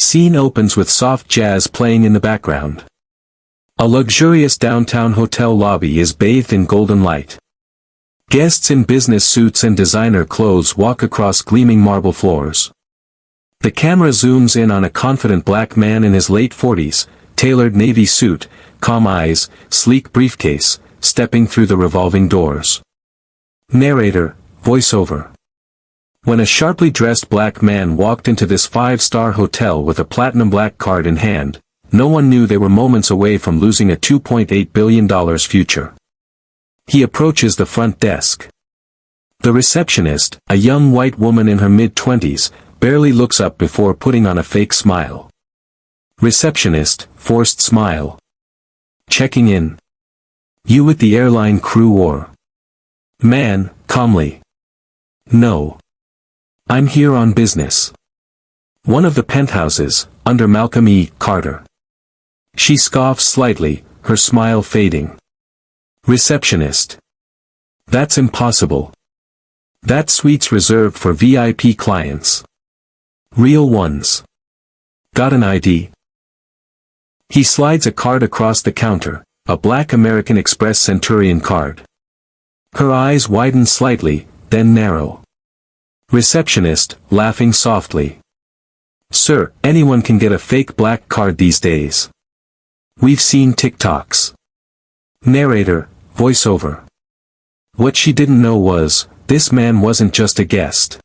Scene opens with soft jazz playing in the background. A luxurious downtown hotel lobby is bathed in golden light. Guests in business suits and designer clothes walk across gleaming marble floors. The camera zooms in on a confident black man in his late 40s, tailored navy suit, calm eyes, sleek briefcase, stepping through the revolving doors. Narrator, voiceover. When a sharply dressed black man walked into this 5-star hotel with a platinum black card in hand, no one knew they were moments away from losing a $2.8 billion future. He approaches the front desk. The receptionist, a young white woman in her mid-20s, barely looks up before putting on a fake smile. Receptionist, forced smile. Checking in. You with the airline crew or? Man, calmly. No. I'm here on business. One of the penthouses, under Malcolm E. Carter. She scoffs slightly, her smile fading. Receptionist. That's impossible. That suite's reserved for VIP clients. Real ones. Got an ID? He slides a card across the counter, a Black American Express Centurion card. Her eyes widen slightly, then narrow. Receptionist, laughing softly. Sir, anyone can get a fake black card these days. We've seen TikToks. Narrator, voiceover. What she didn't know was, this man wasn't just a guest.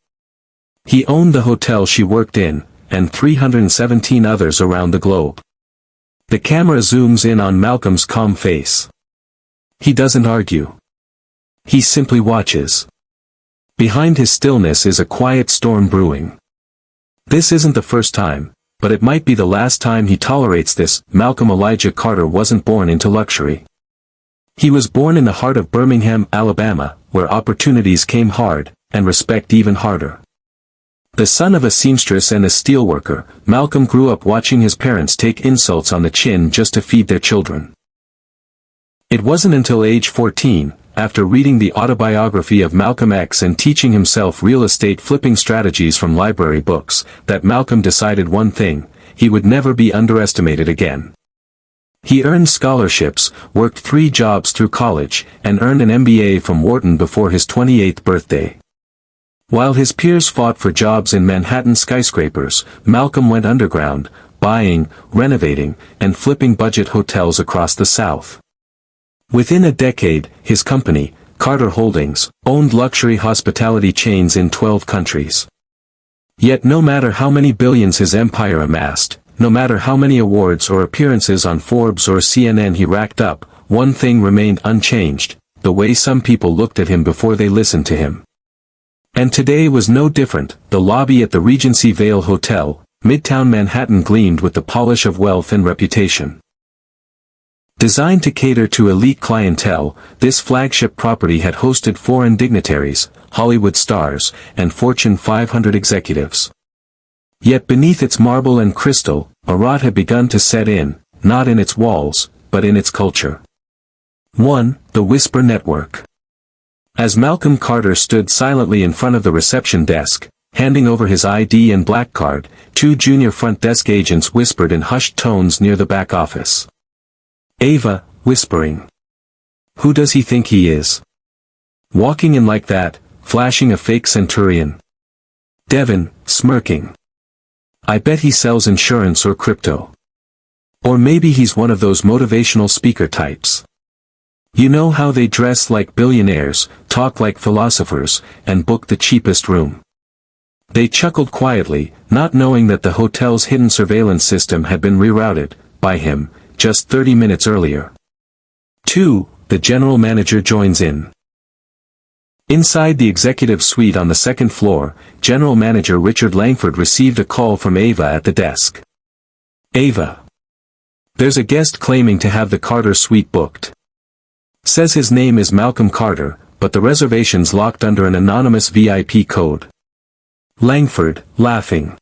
He owned the hotel she worked in, and 317 others around the globe. The camera zooms in on Malcolm's calm face. He doesn't argue. He simply watches. Behind his stillness is a quiet storm brewing. This isn't the first time, but it might be the last time he tolerates this. Malcolm Elijah Carter wasn't born into luxury. He was born in the heart of Birmingham, Alabama, where opportunities came hard, and respect even harder. The son of a seamstress and a steelworker, Malcolm grew up watching his parents take insults on the chin just to feed their children. It wasn't until age 14, after reading the autobiography of Malcolm X and teaching himself real estate flipping strategies from library books, that Malcolm decided one thing: he would never be underestimated again. He earned scholarships, worked 3 jobs through college, and earned an MBA from Wharton before his 28th birthday. While his peers fought for jobs in Manhattan skyscrapers, Malcolm went underground, buying, renovating, and flipping budget hotels across the South. Within a decade, his company, Carter Holdings, owned luxury hospitality chains in 12 countries. Yet no matter how many billions his empire amassed, no matter how many awards or appearances on Forbes or CNN he racked up, one thing remained unchanged: the way some people looked at him before they listened to him. And today was no different. The lobby at the Regency Vale Hotel, Midtown Manhattan, gleamed with the polish of wealth and reputation. Designed to cater to elite clientele, this flagship property had hosted foreign dignitaries, Hollywood stars, and Fortune 500 executives. Yet beneath its marble and crystal, a rot had begun to set in, not in its walls, but in its culture. 1. The Whisper Network. As Malcolm Carter stood silently in front of the reception desk, handing over his ID and black card, 2 junior front desk agents whispered in hushed tones near the back office. Ava, whispering. Who does he think he is? Walking in like that, flashing a fake Centurion. Devin, smirking. I bet he sells insurance or crypto. Or maybe he's one of those motivational speaker types. You know how they dress like billionaires, talk like philosophers, and book the cheapest room. They chuckled quietly, not knowing that the hotel's hidden surveillance system had been rerouted, by him, just 30 minutes earlier. 2. The general manager joins in. Inside the executive suite on the second floor, General Manager Richard Langford received a call from Ava at the desk. Ava. There's a guest claiming to have the Carter suite booked. Says his name is Malcolm Carter, but the reservation's locked under an anonymous VIP code. Langford, laughing.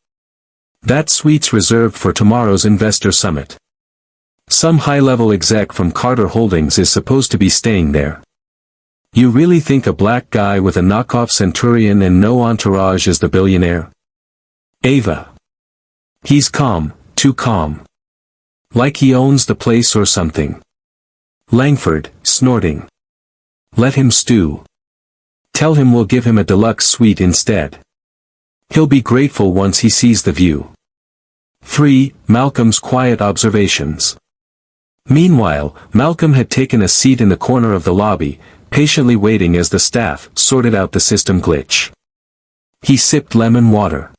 That suite's reserved for tomorrow's investor summit. Some high-level exec from Carter Holdings is supposed to be staying there. You really think a black guy with a knockoff Centurion and no entourage is the billionaire? Ava. He's calm, too calm. Like he owns the place or something. Langford, snorting. Let him stew. Tell him we'll give him a deluxe suite instead. He'll be grateful once he sees the view. 3. Malcolm's quiet observations. Meanwhile, Malcolm had taken a seat in the corner of the lobby, patiently waiting as the staff sorted out the system glitch. He sipped lemon water.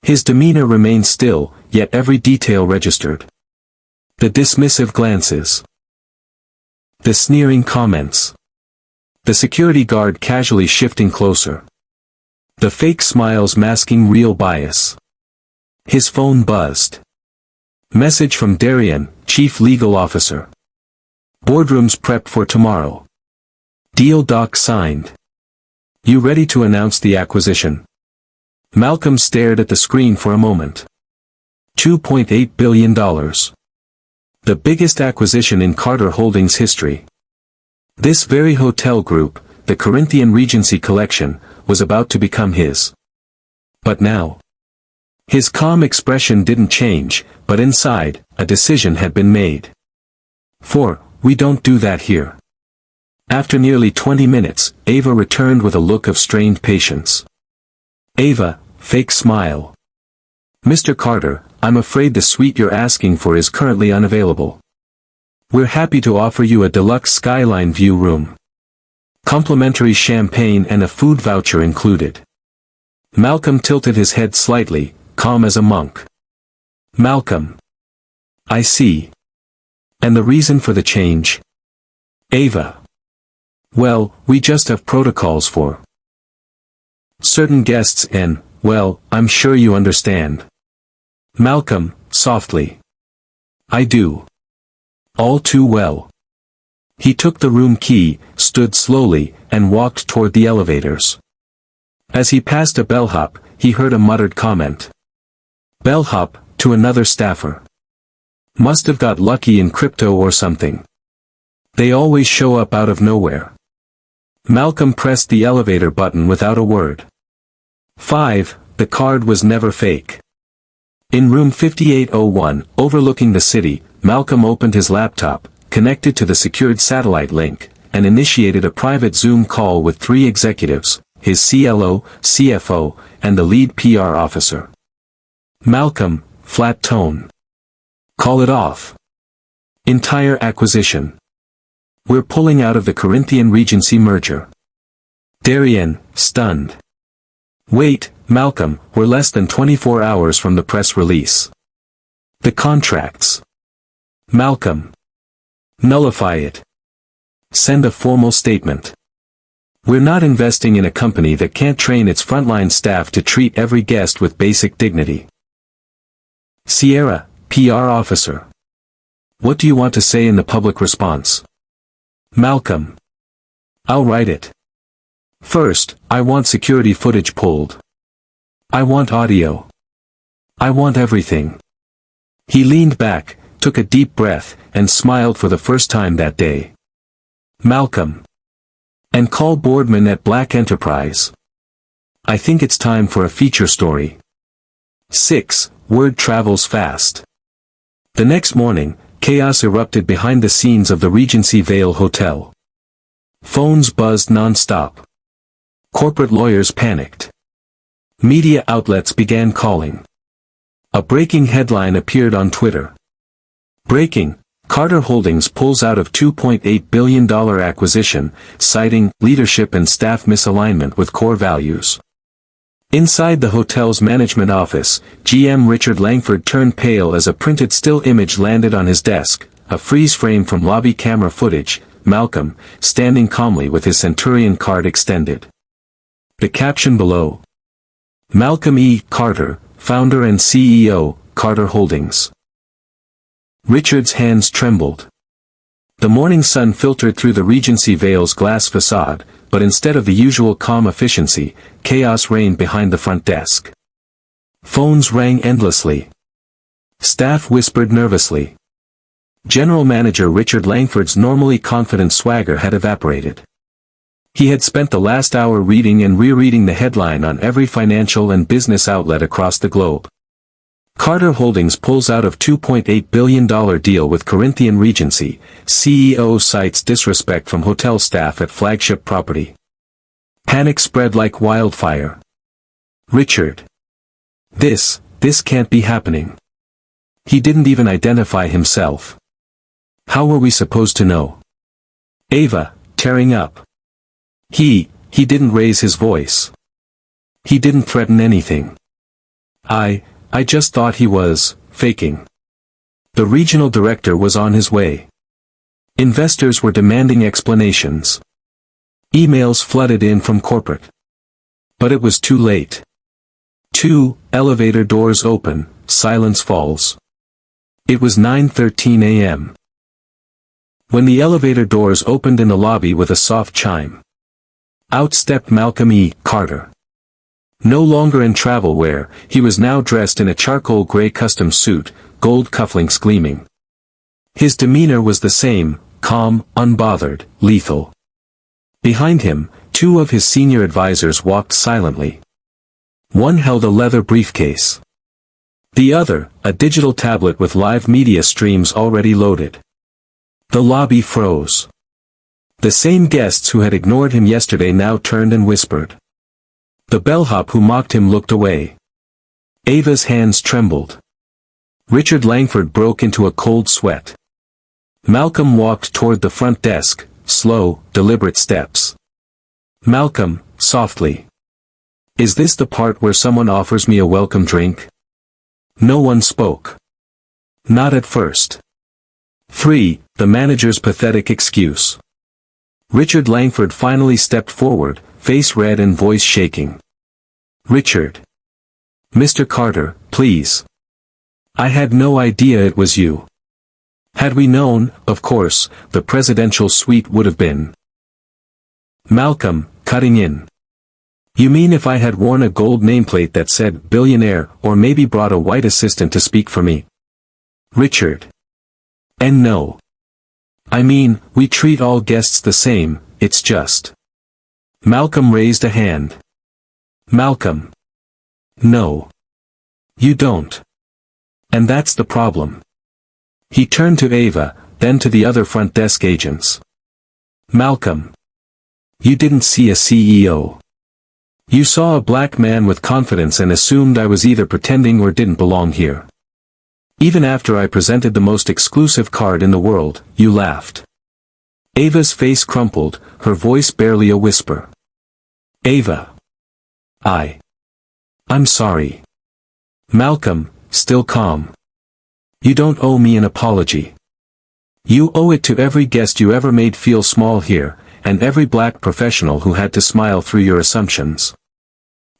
His demeanor remained still, yet every detail registered. The dismissive glances. The sneering comments. The security guard casually shifting closer. The fake smiles masking real bias. His phone buzzed. Message from Darian, Chief Legal Officer. Boardrooms prepped for tomorrow. Deal doc signed. You ready to announce the acquisition? Malcolm stared at the screen for a moment. $2.8 billion. The biggest acquisition in Carter Holdings history. This very hotel group, the Corinthian Regency Collection, was about to become his. But now. His calm expression didn't change, but inside, a decision had been made. 4. We don't do that here. After nearly 20 minutes, Ava returned with a look of strained patience. Ava, fake smile. Mr. Carter, I'm afraid the suite you're asking for is currently unavailable. We're happy to offer you a deluxe skyline view room. Complimentary champagne and a food voucher included. Malcolm tilted his head slightly, calm as a monk. Malcolm. I see. And the reason for the change? Ava. Well, we just have protocols for certain guests and, well, I'm sure you understand. Malcolm, softly. I do. All too well. He took the room key, stood slowly, and walked toward the elevators. As he passed a bellhop, he heard a muttered comment. Bellhop, to another staffer. Must have got lucky in crypto or something. They always show up out of nowhere. Malcolm pressed the elevator button without a word. 5. The card was never fake. In room 5801, overlooking the city, Malcolm opened his laptop, connected to the secured satellite link, and initiated a private Zoom call with 3 executives, his CLO, CFO, and the lead PR officer. Malcolm, flat tone. Call it off. Entire acquisition. We're pulling out of the Corinthian Regency merger. Darian, stunned. Wait, Malcolm, we're less than 24 hours from the press release. The contracts. Malcolm. Nullify it. Send a formal statement. We're not investing in a company that can't train its frontline staff to treat every guest with basic dignity. Sierra, PR officer. What do you want to say in the public response? Malcolm. I'll write it. First, I want security footage pulled. I want audio. I want everything. He leaned back, took a deep breath, and smiled for the first time that day. Malcolm. And call Boardman at Black Enterprise. I think it's time for a feature story. 6. Word travels fast. The next morning, chaos erupted behind the scenes of the Regency Vale Hotel. Phones buzzed non-stop. Corporate lawyers panicked. Media outlets began calling. A breaking headline appeared on Twitter. Breaking, Carter Holdings pulls out of $2.8 billion acquisition, citing leadership and staff misalignment with core values. Inside the hotel's management office, GM Richard Langford turned pale as a printed still image landed on his desk, a freeze frame from lobby camera footage, Malcolm, standing calmly with his Centurion card extended. The caption below. Malcolm E. Carter, founder and CEO, Carter Holdings. Richard's hands trembled. The morning sun filtered through the Regency Vale's glass facade, but instead of the usual calm efficiency, chaos reigned behind the front desk. Phones rang endlessly. Staff whispered nervously. General Manager Richard Langford's normally confident swagger had evaporated. He had spent the last hour reading and rereading the headline on every financial and business outlet across the globe. Carter Holdings pulls out of $2.8 billion deal with Corinthian Regency, CEO cites disrespect from hotel staff at flagship property. Panic spread like wildfire. Richard. This can't be happening. He didn't even identify himself. How were we supposed to know? Ava, tearing up. He didn't raise his voice. He didn't threaten anything. I just thought he was faking. The regional director was on his way. Investors were demanding explanations. Emails flooded in from corporate. But it was too late. 2 elevator doors open, silence falls. It was 9:13 a.m. when the elevator doors opened in the lobby with a soft chime. Out stepped Malcolm E. Carter. No longer in travel wear, he was now dressed in a charcoal gray custom suit, gold cufflinks gleaming. His demeanor was the same, calm, unbothered, lethal. Behind him, 2 of his senior advisors walked silently. One held a leather briefcase. The other, a digital tablet with live media streams already loaded. The lobby froze. The same guests who had ignored him yesterday now turned and whispered. The bellhop who mocked him looked away. Ava's hands trembled. Richard Langford broke into a cold sweat. Malcolm walked toward the front desk, slow, deliberate steps. Malcolm, softly. Is this the part where someone offers me a welcome drink? No one spoke. Not at first. 3. The manager's pathetic excuse. Richard Langford finally stepped forward, face red and voice shaking. Richard. Mr. Carter, please. I had no idea it was you. Had we known, of course, the presidential suite would have been. Malcolm, cutting in. You mean if I had worn a gold nameplate that said billionaire, or maybe brought a white assistant to speak for me? Richard. And no. I mean, we treat all guests the same, it's just. Malcolm raised a hand. Malcolm. No. You don't. And that's the problem. He turned to Ava, then to the other front desk agents. Malcolm. You didn't see a CEO. You saw a black man with confidence and assumed I was either pretending or didn't belong here. Even after I presented the most exclusive card in the world, you laughed. Ava's face crumpled, her voice barely a whisper. Ava. I'm sorry. Malcolm, still calm. You don't owe me an apology. You owe it to every guest you ever made feel small here, and every black professional who had to smile through your assumptions.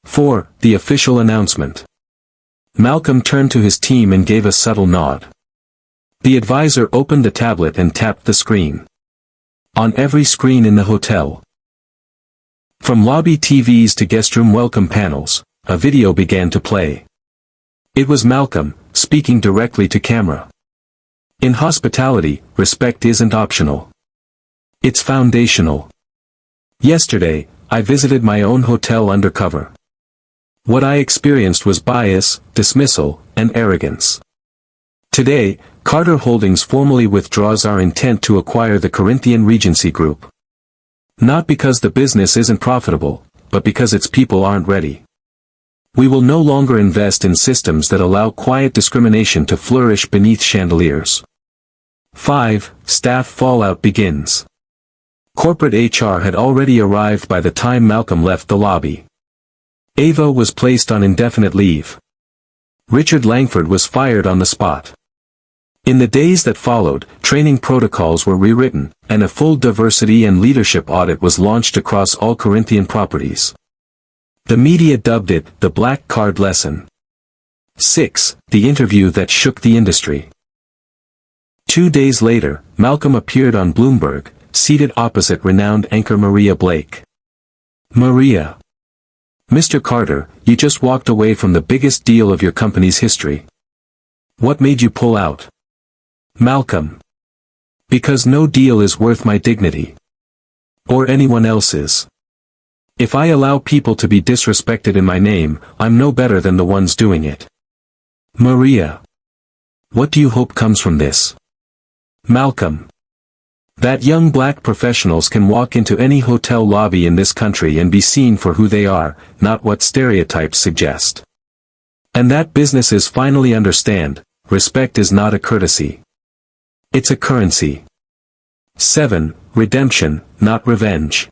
4. The official announcement. Malcolm turned to his team and gave a subtle nod. The advisor opened the tablet and tapped the screen. On every screen in the hotel. From lobby TVs to guestroom welcome panels, a video began to play. It was Malcolm, speaking directly to camera. In hospitality, respect isn't optional. It's foundational. Yesterday, I visited my own hotel Undercover. What I experienced was bias, dismissal, and arrogance. Today, Carter Holdings formally withdraws our intent to acquire the Corinthian Regency Group. Not because the business isn't profitable, but because its people aren't ready. We will no longer invest in systems that allow quiet discrimination to flourish beneath chandeliers. 5. Staff fallout begins. Corporate HR had already arrived by the time Malcolm left the lobby. Ava was placed on indefinite leave. Richard Langford was fired on the spot. In the days that followed, training protocols were rewritten, and a full diversity and leadership audit was launched across all Corinthian properties. The media dubbed it the Black Card Lesson. 6. The interview that shook the industry. 2 days later, Malcolm appeared on Bloomberg, seated opposite renowned anchor Maria Blake. Maria. Mr. Carter, you just walked away from the biggest deal of your company's history. What made you pull out? Malcolm. Because no deal is worth my dignity. Or anyone else's. If I allow people to be disrespected in my name, I'm no better than the ones doing it. Maria. What do you hope comes from this? Malcolm. That young black professionals can walk into any hotel lobby in this country and be seen for who they are, not what stereotypes suggest. And that businesses finally understand, respect is not a courtesy. It's a currency. 7. Redemption, not revenge.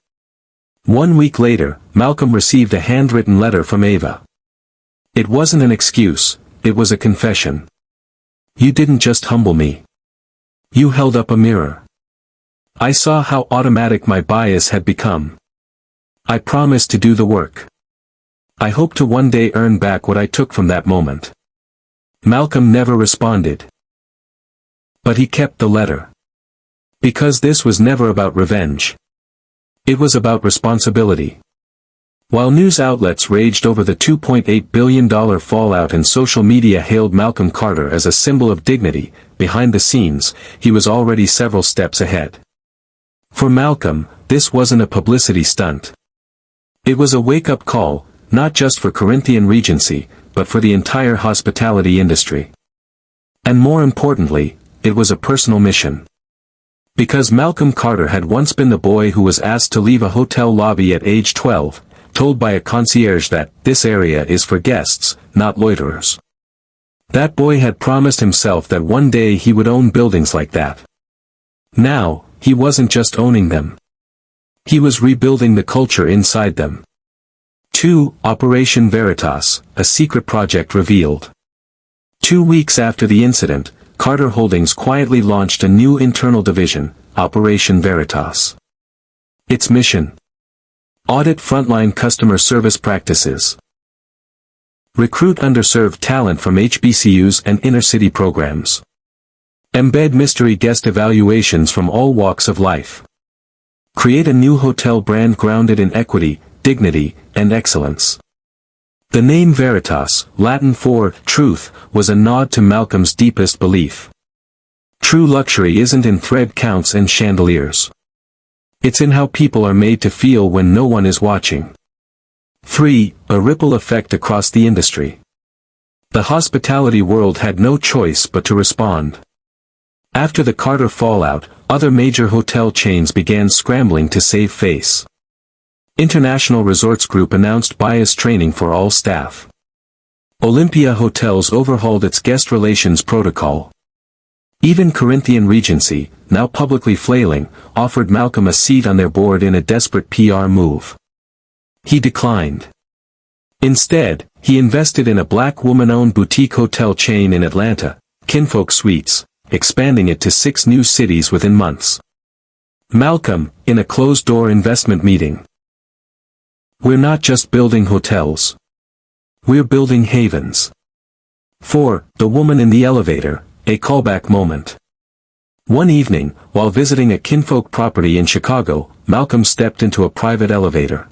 1 week later, Malcolm received a handwritten letter from Ava. It wasn't an excuse, it was a confession. You didn't just humble me. You held up a mirror. I saw how automatic my bias had become. I promised to do the work. I hope to one day earn back what I took from that moment. Malcolm never responded. But he kept the letter. Because this was never about revenge. It was about responsibility. While news outlets raged over the $2.8 billion fallout and social media hailed Malcolm Carter as a symbol of dignity, behind the scenes, he was already several steps ahead. For Malcolm, this wasn't a publicity stunt. It was a wake-up call, not just for Corinthian Regency, but for the entire hospitality industry. And more importantly, it was a personal mission. Because Malcolm Carter had once been the boy who was asked to leave a hotel lobby at age 12, told by a concierge that this area is for guests, not loiterers. That boy had promised himself that one day he would own buildings like that. Now, he wasn't just owning them. He was rebuilding the culture inside them. 2. Operation Veritas, a secret project revealed. 2 weeks after the incident, Carter Holdings quietly launched a new internal division, Operation Veritas. Its mission: audit frontline customer service practices. Recruit underserved talent from HBCUs and inner-city programs. Embed mystery guest evaluations from all walks of life. Create a new hotel brand grounded in equity, dignity, and excellence. The name Veritas, Latin for truth, was a nod to Malcolm's deepest belief. True luxury isn't in thread counts and chandeliers. It's in how people are made to feel when no one is watching. 3. A ripple effect across the industry. The hospitality world had no choice but to respond. After the Carter fallout, other major hotel chains began scrambling to save face. International Resorts Group announced bias training for all staff. Olympia Hotels overhauled its guest relations protocol. Even Corinthian Regency, now publicly flailing, offered Malcolm a seat on their board in a desperate PR move. He declined. Instead, he invested in a black woman-owned boutique hotel chain in Atlanta, Kinfolk Suites, expanding it to 6 new cities within months. Malcolm, in a closed-door investment meeting. We're not just building hotels. We're building havens. 4. The woman in the elevator, a callback moment. One evening, while visiting a kinfolk property in Chicago, Malcolm stepped into a private elevator.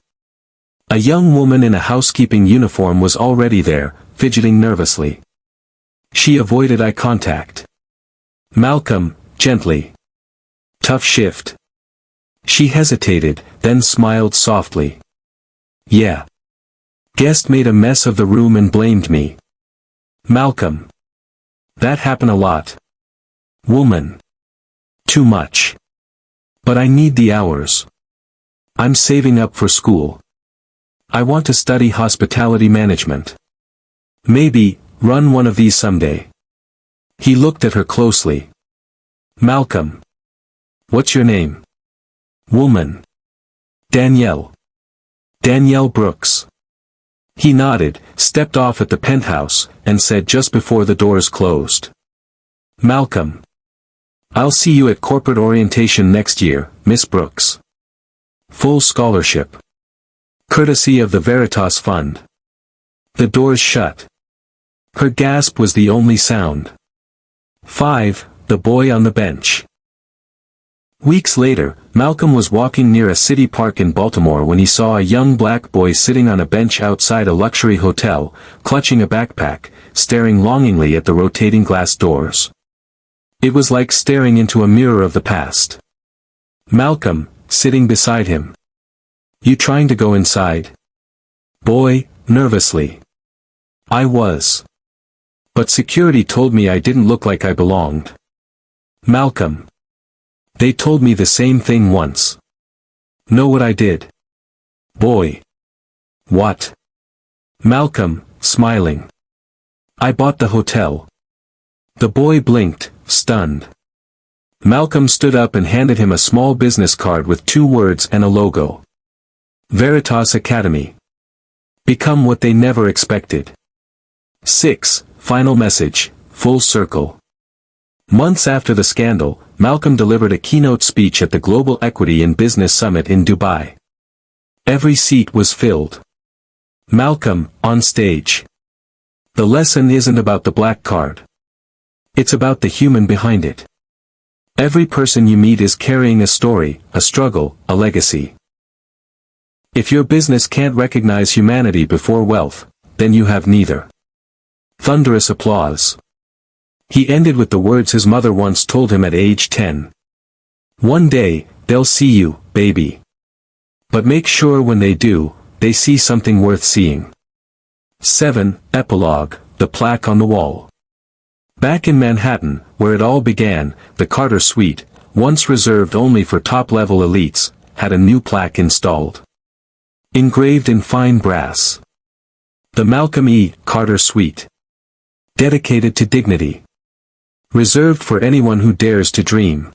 A young woman in a housekeeping uniform was already there, fidgeting nervously. She avoided eye contact. Malcolm, gently. Tough shift. She hesitated, then smiled softly. Yeah. Guest made a mess of the room and blamed me. Malcolm. That happened a lot. Woman. Too much. But I need the hours. I'm saving up for school. I want to study hospitality management. Maybe, run one of these someday. He looked at her closely. Malcolm. What's your name? Woman. Danielle. Danielle Brooks. He nodded, stepped off at the penthouse, and said just before the doors closed. Malcolm. I'll see you at corporate orientation next year, Miss Brooks. Full scholarship. Courtesy of the Veritas Fund. The doors shut. Her gasp was the only sound. 5. The boy on the bench. Weeks later, Malcolm was walking near a city park in Baltimore when he saw a young black boy sitting on a bench outside a luxury hotel, clutching a backpack, staring longingly at the rotating glass doors. It was like staring into a mirror of the past. Malcolm, sitting beside him. You trying to go inside? Boy, nervously. I was. But security told me I didn't look like I belonged. Malcolm. They told me the same thing once. Know what I did? Boy. What? Malcolm, smiling. I bought the hotel. The boy blinked, stunned. Malcolm stood up and handed him a small business card with 2 words and a logo. Veritas Academy. Become what they never expected. 6. Final message, full circle. Months after the scandal, Malcolm delivered a keynote speech at the Global Equity in Business Summit in Dubai. Every seat was filled. Malcolm, on stage. The lesson isn't about the black card. It's about the human behind it. Every person you meet is carrying a story, a struggle, a legacy. If your business can't recognize humanity before wealth, then you have neither. Thunderous applause. He ended with the words his mother once told him at age 10. One day, they'll see you, baby. But make sure when they do, they see something worth seeing. 7. Epilogue, the plaque on the wall. Back in Manhattan, where it all began, the Carter Suite, once reserved only for top-level elites, had a new plaque installed. Engraved in fine brass. The Malcolm E. Carter Suite. Dedicated to dignity. Reserved for anyone who dares to dream.